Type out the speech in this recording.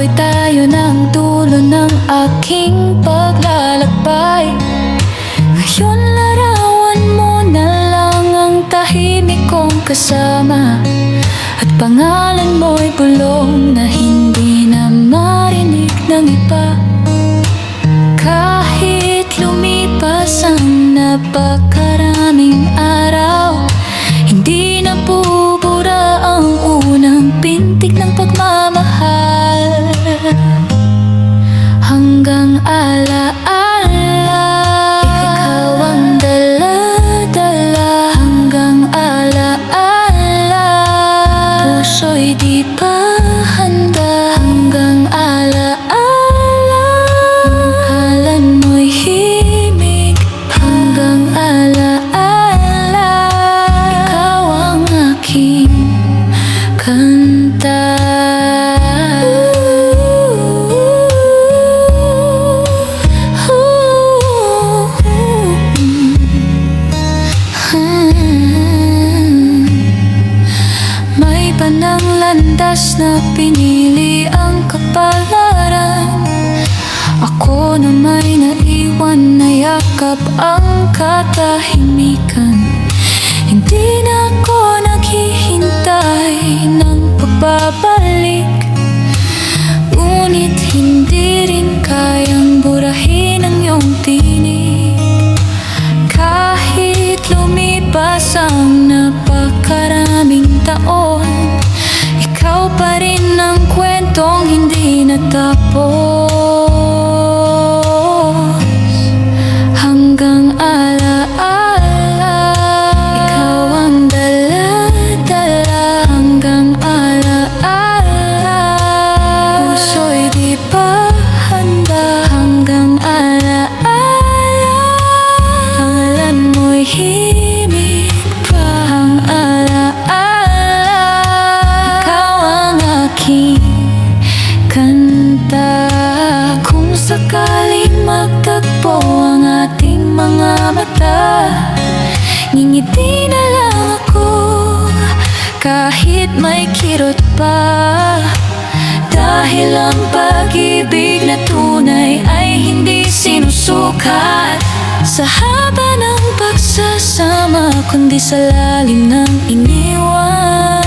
ako'y tayo ng dulo ng aking paglalakbay. Ngayon larawan mo na lang ang tahimik kong kasama, at pangalan mo'y bulong na hindi na marinig ng iba. Kahit lumipas ang napakaraming araw, hindi na bubura ang unang pintig ng pagmamahal. Hanggang alaala, ikaw ang dala-dala. Hanggang alaala, puso'y di pa handa. Hanggang alaala, mahalan mo'y himig. Hanggang alaala, ikaw ang aking kanta. May panang landas na pinili ang kapalaran. Ako na may naiwan na yakap ang katahimikan. Hindi na ako naghihintay ng pagbabalik, ngunit hindi rin kayang burahin ang iyong tinig. Kahit lumipas ang napakaraming taon, ikaw pa rin ang kwentong hindi natapos. Hanggang alaala, ikaw ang dala-dala. Hanggang alaala, puso'y di pa handa. Hanggang alaala, pangalan mo'y himig pa. Hanggang alaala, ikaw ang aking kanta. Kung sakaling magtagpo ang ating mga mata, ngingiti na lang ako kahit may kirot pa. Dahil ang pag-ibig na tunay ay hindi sinusukat sa haba ng pagsasama, kundi sa lalim ng iniwan.